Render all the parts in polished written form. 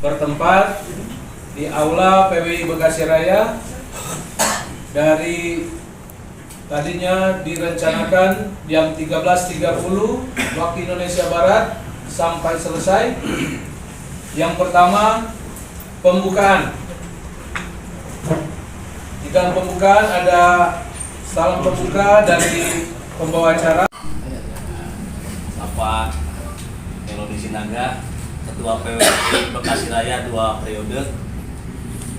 bertempat di Aula PWI Bekasi Raya. Dari tadinya direncanakan jam 13.30 waktu Indonesia Barat sampai selesai. Yang pertama, pembukaan. Di dalam pembukaan ada salam pembuka dari pembawa acara Bapak Melody Sinaga, Ketua PWI Bekasi Raya 2 periode.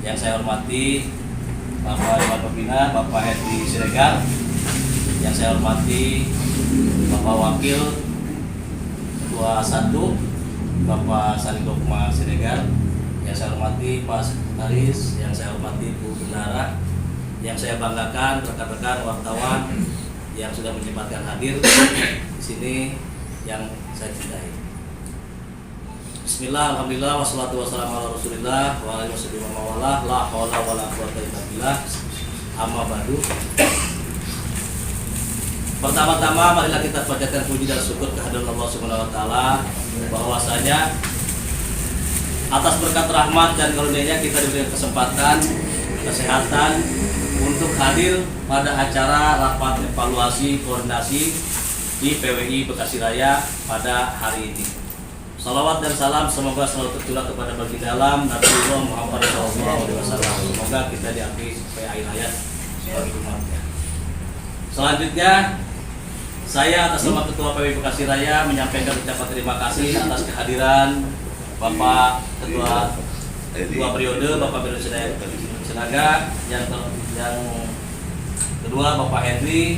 Yang saya hormati Bapak Iwan Pembina, Bapak Edi Siregar. Yang saya hormati Bapak Wakil Ketua 1, Bapak Sanigokma Siregar. Yang saya hormati Pak Sekretaris, yang saya hormati Bu Bendara, yang saya banggakan rekan-rekan wartawan yang sudah menyempatkan hadir di sini yang saya cintai. Bismillah, alhamdulillah, wassalatu wassalamu ala rasulillah wa ala alihi wa la hawla wa la quwwata illa billah. Amma ba'du. Pertama-tama marilah kita panjatkan puji dan syukur kehadirat Allah Subhanahu wa taala bahwasanya atas berkat rahmat dan karunia-Nya kita diberikan kesempatan, kesehatan untuk hadir pada acara rapat evaluasi koordinasi di PWI Bekasi Raya pada hari ini. Salawat dan salam semoga selalu tercurah kepada baginda alam Nabiullah Muhammad SAW. Semoga kita diakui sampai akhir hayat sebagai umatnya. Selanjutnya, saya atas nama Ketua PWI Bekasi Raya menyampaikan ucapan terima kasih atas kehadiran Bapak Ketua 2 periode, Bapak Melody Sinaga, yang kedua Bapak Henry,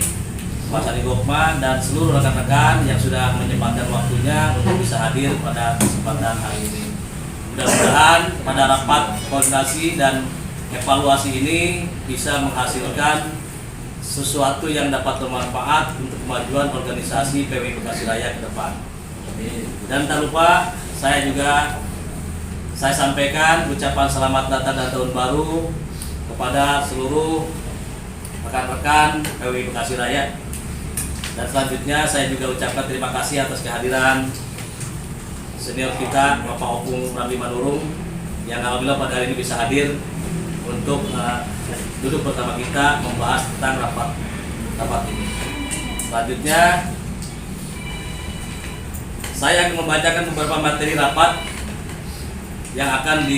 Pak Sanigokma, dan seluruh rekan-rekan yang sudah menyempatkan waktunya untuk bisa hadir pada kesempatan hari ini. Mudah-mudahan pada rapat koordinasi dan evaluasi ini bisa menghasilkan sesuatu yang dapat bermanfaat untuk kemajuan organisasi PWI Bekasi Raya ke depan. Dan tak lupa saya sampaikan ucapan selamat datang dan tahun baru kepada seluruh rekan-rekan PWI Bekasi Raya. Dan selanjutnya saya juga ucapkan terima kasih atas kehadiran senior kita Bapak Opung Ramli Manurung yang alhamdulillah pada hari ini bisa hadir untuk duduk bersama kita membahas tentang rapat ini. Selanjutnya saya akan membacakan beberapa materi rapat yang akan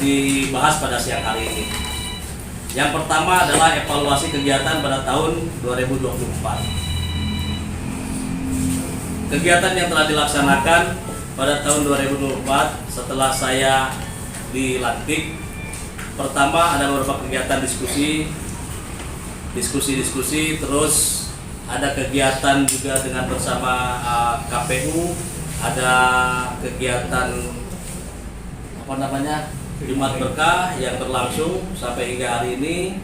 dibahas pada siang hari ini. Yang pertama adalah evaluasi kegiatan pada tahun 2024. Kegiatan yang telah dilaksanakan pada tahun 2024 setelah saya dilantik, pertama ada beberapa kegiatan diskusi, terus ada kegiatan juga dengan bersama KPU, ada kegiatan Jumat Berkah yang berlangsung sampai hingga hari ini,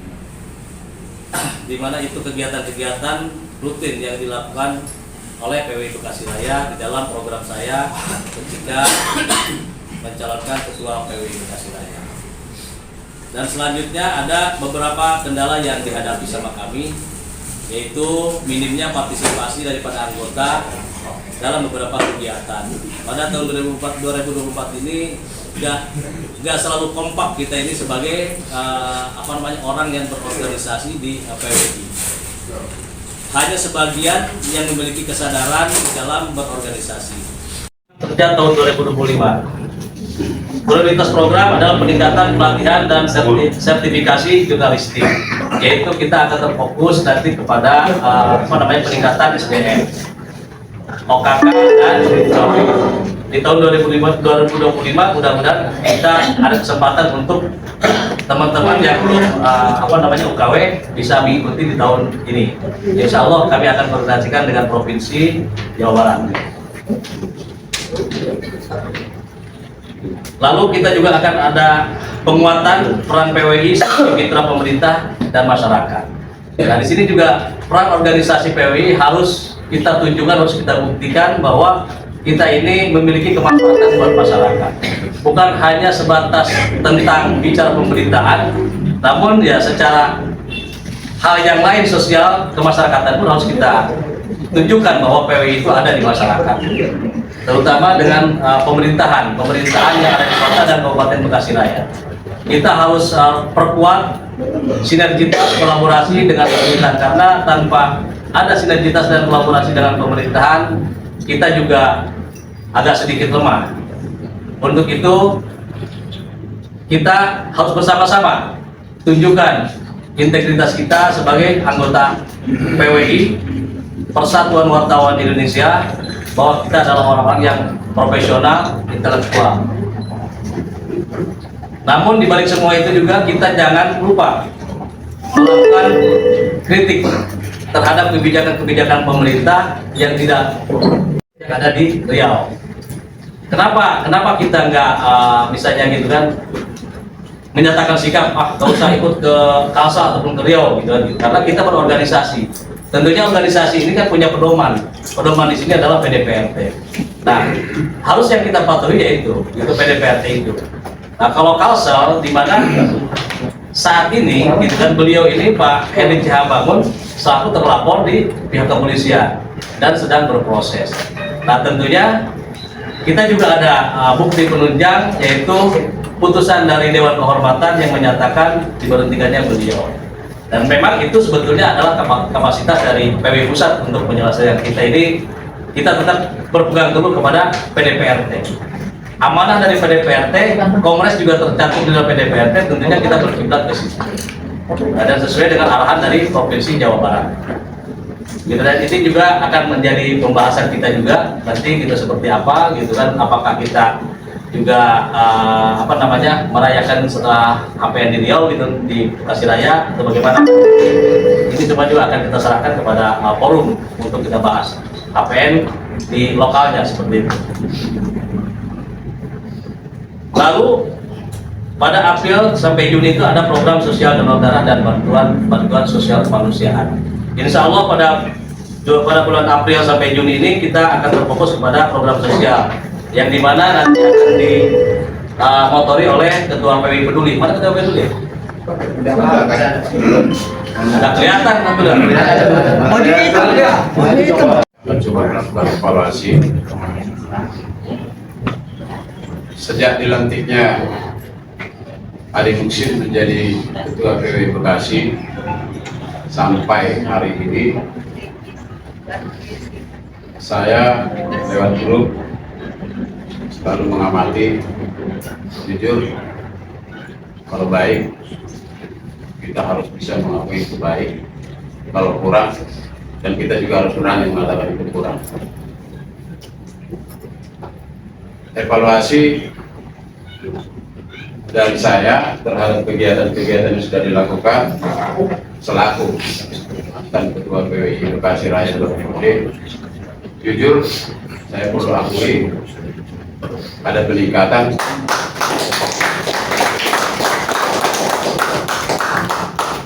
di mana itu kegiatan-kegiatan rutin yang dilakukan oleh PWI Bekasi Raya di dalam program saya ketika mencalonkan ketua PWI Bekasi Raya. Dan selanjutnya ada beberapa kendala yang dihadapi sama kami, yaitu minimnya partisipasi daripada anggota dalam beberapa kegiatan. Pada tahun 2024 ini nggak selalu kompak kita ini sebagai orang yang berorganisasi di PWI. Hanya sebagian yang memiliki kesadaran dalam berorganisasi. Sejak tahun 2025, prioritas program adalah peningkatan pelatihan dan sertifikasi jurnalistik, yaitu kita akan terfokus nanti kepada peningkatan SDM, OKK dan di tahun 2025 mudah-mudahan kita ada kesempatan untuk teman-teman yang belum UKW bisa mengikuti di tahun ini. Insya Allah kami akan koordinasikan dengan Provinsi Jawa Barat. Lalu kita juga akan ada penguatan peran PWI sebagai mitra pemerintah dan masyarakat. Nah, di sini juga peran organisasi PWI harus kita tunjukkan, harus kita buktikan bahwa kita ini memiliki kemanfaatan buat masyarakat. Bukan hanya sebatas tentang bicara pemberitaan, namun ya secara hal yang lain sosial kemasyarakatan pun harus kita tunjukkan bahwa PWI itu ada di masyarakat. terutama dengan pemerintahan yang ada di kota dan Kabupaten Bekasi Raya. Kita harus perkuat sinergitas kolaborasi dengan pemerintahan, karena tanpa ada sinergitas dan kolaborasi dengan pemerintahan, kita juga agak sedikit lemah. Untuk itu, kita harus bersama-sama tunjukkan integritas kita sebagai anggota PWI, Persatuan Wartawan Indonesia, bahwa kita adalah orang-orang yang profesional, intelektual. Namun di balik semua itu juga kita jangan lupa melakukan kritik terhadap kebijakan-kebijakan pemerintah yang ada di Riau. Kenapa kita nggak misalnya gitu kan menyatakan sikap nggak usah ikut ke Kalsel ataupun ke Riau gitu kan? Karena kita berorganisasi. Tentunya organisasi ini kan punya pedoman di sini adalah PDPRT. Nah, harus yang kita patuhi yaitu PDPRT itu. Nah, kalau Kalsel di mana saat ini gitu kan, beliau ini Pak Hendy Cihambangun selaku terlapor di pihak kepolisian dan sedang berproses. Nah, tentunya kita juga ada bukti penunjang, yaitu putusan dari Dewan Kehormatan yang menyatakan diberhentikannya beliau. Dan memang itu sebetulnya adalah kapasitas dari PWI Pusat untuk penyelesaian kita ini. Kita tetap berpegang teguh kepada PDPRT. Amanah dari PDPRT, Kongres juga tercantum di dalam PDPRT, tentunya kita berkiblat ke situ. Dan sesuai dengan arahan dari Provinsi Jawa Barat. Gitu, dan ini juga akan menjadi pembahasan kita juga nanti kita seperti apa gitu kan, apakah kita juga merayakan setelah apa yang di Riau gitu di Bekasi Raya atau bagaimana. Ini cuma juga akan kita serahkan kepada forum untuk kita bahas APN di lokalnya seperti itu. Lalu pada April sampai Juni itu ada program sosial donor darah dan bantuan sosial kemanusiaan. Insya Allah pada bulan April sampai Juni ini kita akan berfokus kepada program sosial yang dimana nanti akan dimotori oleh Ketua PWI Peduli. Mana Ketua PWI Peduli? Nggak kelihatan, Mencoba melakukan evaluasi sejak dilantiknya Ade Muksin menjadi Ketua PWI Bekasi sampai hari ini. Saya lewat grup selalu mengamati, jujur kalau baik kita harus bisa mengakui itu baik, kalau kurang dan kita juga harus berani mengatakan itu kurang. Evaluasi dari saya terhadap kegiatan-kegiatan yang sudah dilakukan selaku dan Ketua PWI Bekasi Raya Periode, jujur saya perlu akui ada peningkatan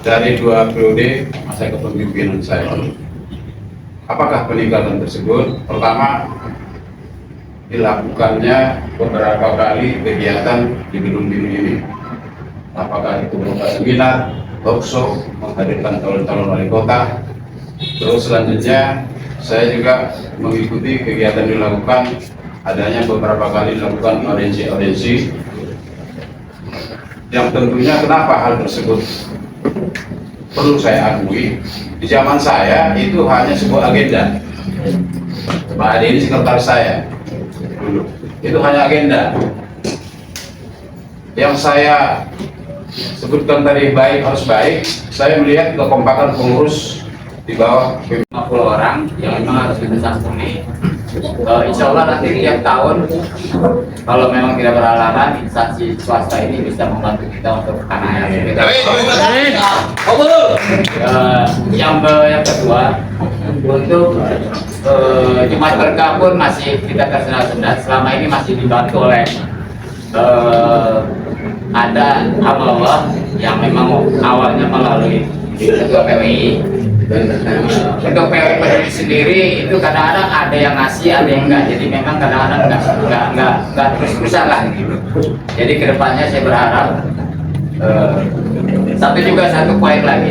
dari 2 periode masa kepemimpinan saya. Apakah peningkatan tersebut? Pertama, dilakukannya beberapa kali kegiatan di gedung-gedung ini. Apakah itu berupa seminar, talkshow, menghadirkan calon-calon wali kota. Terus selanjutnya saya juga mengikuti kegiatan dilakukan, adanya beberapa kali dilakukan audiensi yang tentunya kenapa hal tersebut perlu saya akui, di zaman saya itu hanya sebuah agenda. Pak Ade ini sekretaris saya dulu, itu hanya agenda. Yang saya sebutkan tadi baik harus baik, saya melihat kekompakan pengurus di bawah 50 orang yang memang harus kita santuni. Insya Allah nanti tiap tahun kalau memang tidak berhalangan instansi swasta ini bisa membantu kita untuk anak kita. Yang kedua, untuk Jumat Berkah pun masih kita tersendat-sendat. Selama ini masih dibantu oleh ada hamba Allah yang memang awalnya melalui Ketua PWI. Untuk PWI Peduli sendiri itu kadang-kadang ada yang ngasih, ada yang enggak. Jadi memang kadang-kadang enggak terus-terusan lah gitu. Jadi kedepannya saya berharap satu poin lagi,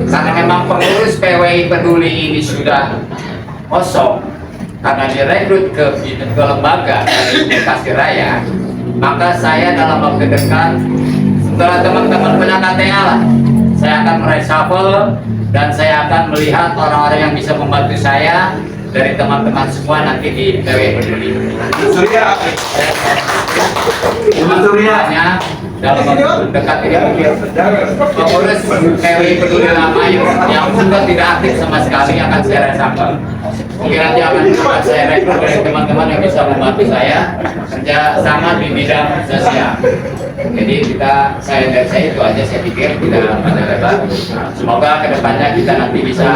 karena memang pengurus PWI Peduli ini sudah kosong, karena direkrut ke lembaga dari Bekasi Raya, maka saya dalam waktu dekat setelah teman-teman punya KTA lah, saya akan mereshuffle dan saya akan melihat orang-orang yang bisa membantu saya dari teman-teman semua nanti di PW Peduli. Surya. Surya dalam waktu dekat ini pengurus PW Peduli lama yang sudah tidak aktif sama sekali akan saya reshuffle. Mungkin nanti akan saya rekrut dari teman-teman yang bisa membantu saya kerja sama di bidang sosial. Jadi dari saya itu aja, saya pikir tidak ada lebar. Semoga kedepannya kita nanti bisa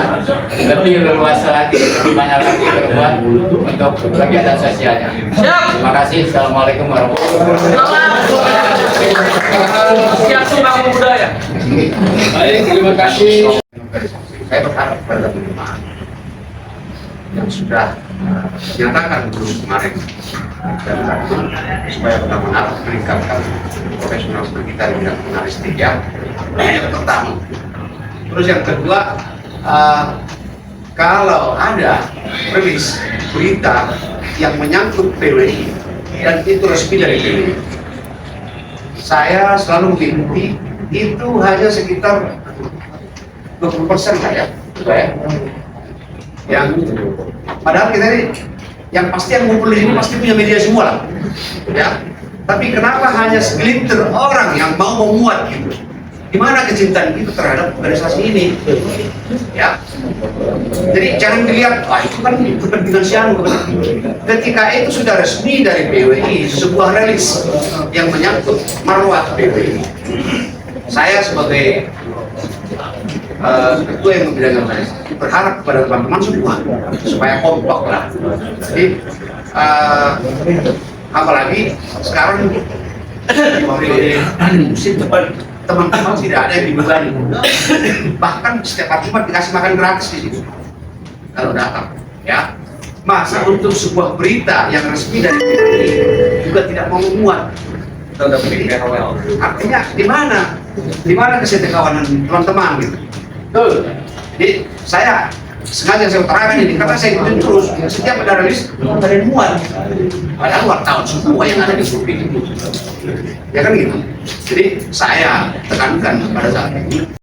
lebih luas lagi, lebih banyak lagi berbuat untuk kegiatan sosialnya. Terima kasih. Assalamualaikum warahmatullahi wabarakatuh. Siap Sumbang Budaya. Baik, terima kasih. Saya berharap pada teman-teman yang sudah menyatakan belum kemarin dan supaya benar-benar meningkatkan profesionalisme kita di bidang jurnalistik ya. Yang pertama. Terus yang kedua, kalau ada rilis berita yang menyangkut PWI dan itu resmi dari PWI, saya selalu mengikuti itu hanya sekitar 20% lah ya, yang padahal kita ini yang pasti yang ngumpul ini pasti punya media semua lah, ya. Tapi kenapa hanya segelintir orang yang mau memuat gitu? Di mana kecintaan itu terhadap organisasi ini, ya? Jadi jangan dilihat, itu kan kepentingan si anu. Ketika itu sudah resmi dari PWI, sebuah rilis yang menyangkut marwah PWI, saya sebagai ketua yang membidang organisasi berharap kepada teman-teman semua supaya kompak lah. Jadi apalagi sekarang teman-teman tidak ada yang dibebani, bahkan setiap hari Jumat dikasih makan gratis di situ kalau datang, ya. Masa untuk sebuah berita yang resmi dari PWI juga tidak mau memuat? Artinya di mana kesetiakawanan teman-teman gitu? Jadi saya sengaja saya utarakan ini karena saya ikutin terus setiap ada rilis ada yang muat, padahal wartawan semua yang ada di grup itu, ya kan gitu. Jadi saya tekankan pada saat ini